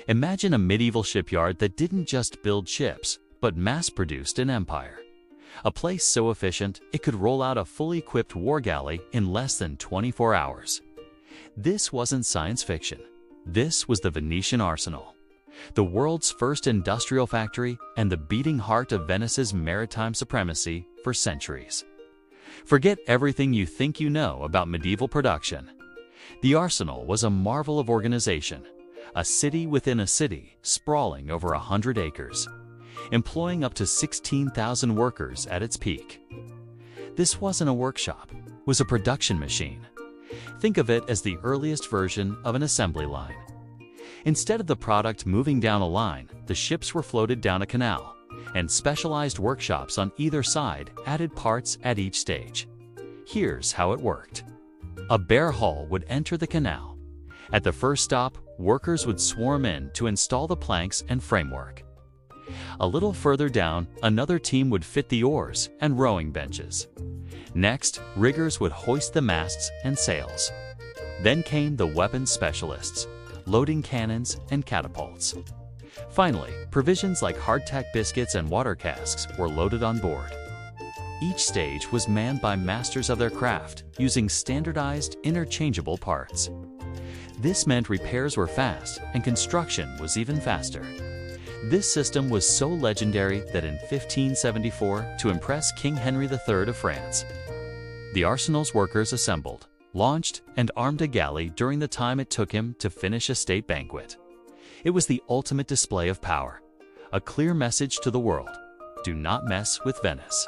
Imagine a medieval shipyard that didn't just build ships, but mass-produced an empire. A place so efficient, it could roll out a fully equipped war galley in less than 24 hours. This wasn't science fiction. This was the Venetian Arsenal, the world's first industrial factory and the beating heart of Venice's maritime supremacy for centuries. Forget everything you think you know about medieval production. The Arsenal was a marvel of organization, a city within a city sprawling over 100 acres, employing up to 16,000 workers at its peak. This wasn't a workshop, it was a production machine. Think of it as the earliest version of an assembly line. Instead of the product moving down a line, the ships were floated down a canal, and specialized workshops on either side added parts at each stage. Here's how it worked. A bare hull would enter the canal. At the first stop, workers would swarm in to install the planks and framework. A little further down, another team would fit the oars and rowing benches. Next, riggers would hoist the masts and sails. Then came the weapons specialists, loading cannons and catapults. Finally, provisions like hardtack biscuits and water casks were loaded on board. Each stage was manned by masters of their craft, using standardized, interchangeable parts. This meant repairs were fast and construction was even faster. This system was so legendary that in 1574, to impress King Henry III of France, the Arsenal's workers assembled, launched, and armed a galley during the time it took him to finish a state banquet. It was the ultimate display of power, a clear message to the world: do not mess with Venice.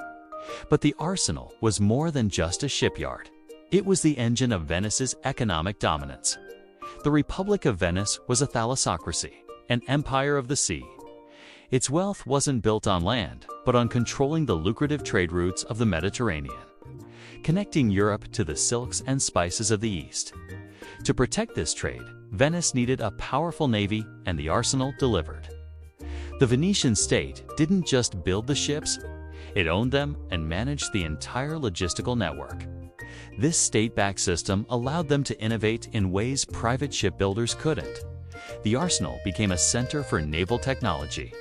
But the Arsenal was more than just a shipyard. It was the engine of Venice's economic dominance. The Republic of Venice was a thalassocracy, an empire of the sea. Its wealth wasn't built on land, but on controlling the lucrative trade routes of the Mediterranean, connecting Europe to the silks and spices of the East. To protect this trade, Venice needed a powerful navy, and the Arsenal delivered. The Venetian state didn't just build the ships, it owned them and managed the entire logistical network. This state-backed system allowed them to innovate in ways private shipbuilders couldn't. The Arsenal became a center for naval technology.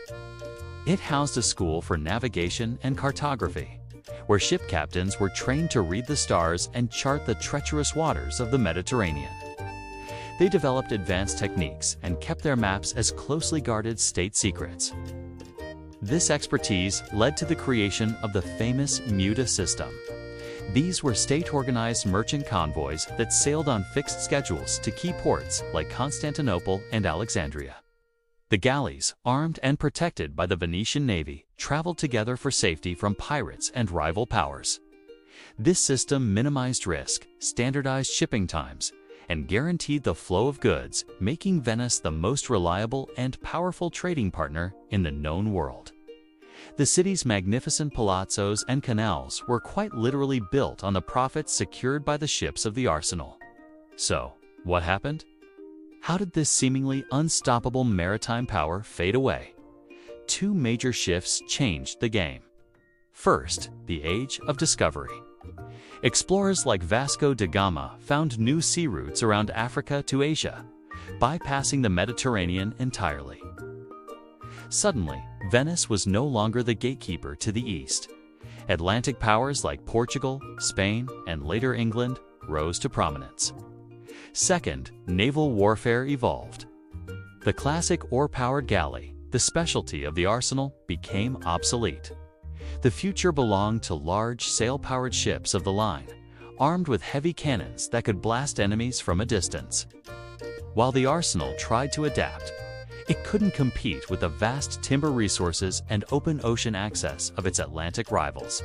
It housed a school for navigation and cartography, where ship captains were trained to read the stars and chart the treacherous waters of the Mediterranean. They developed advanced techniques and kept their maps as closely guarded state secrets. This expertise led to the creation of the famous MUTA system. These were state-organized merchant convoys that sailed on fixed schedules to key ports like Constantinople and Alexandria. The galleys, armed and protected by the Venetian navy, traveled together for safety from pirates and rival powers. This system minimized risk, standardized shipping times, and guaranteed the flow of goods, making Venice the most reliable and powerful trading partner in the known world. The city's magnificent palazzos and canals were quite literally built on the profits secured by the ships of the Arsenal. So, what happened? How did this seemingly unstoppable maritime power fade away? Two major shifts changed the game. First, the age of discovery. Explorers like Vasco da Gama found new sea routes around Africa to Asia, bypassing the Mediterranean entirely. Suddenly, Venice was no longer the gatekeeper to the east. Atlantic powers like Portugal, Spain, and later England rose to prominence. Second, naval warfare evolved. The classic oar-powered galley, the specialty of the Arsenal, became obsolete. The future belonged to large sail-powered ships of the line, armed with heavy cannons that could blast enemies from a distance. While the Arsenal tried to adapt, it couldn't compete with the vast timber resources and open ocean access of its Atlantic rivals.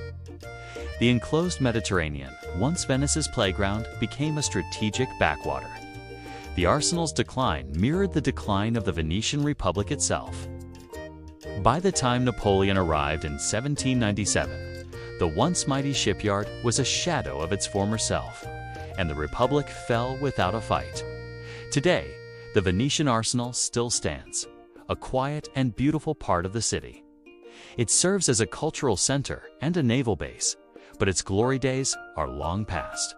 The enclosed Mediterranean, once Venice's playground, became a strategic backwater. The Arsenal's decline mirrored the decline of the Venetian Republic itself. By the time Napoleon arrived in 1797, the once mighty shipyard was a shadow of its former self, and the Republic fell without a fight. Today, the Venetian Arsenal still stands, a quiet and beautiful part of the city. It serves as a cultural center and a naval base, but its glory days are long past.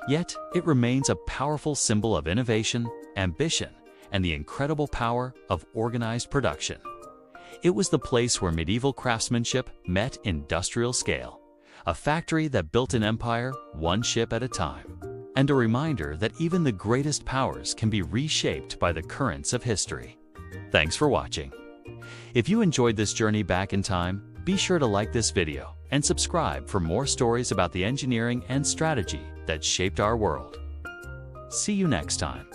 Yet, it remains a powerful symbol of innovation, ambition, and the incredible power of organized production. It was the place where medieval craftsmanship met industrial scale, a factory that built an empire one ship at a time, and a reminder that even the greatest powers can be reshaped by the currents of history. Thanks for watching. If you enjoyed this journey back in time, be sure to like this video and subscribe for more stories about the engineering and strategy that shaped our world. See you next time.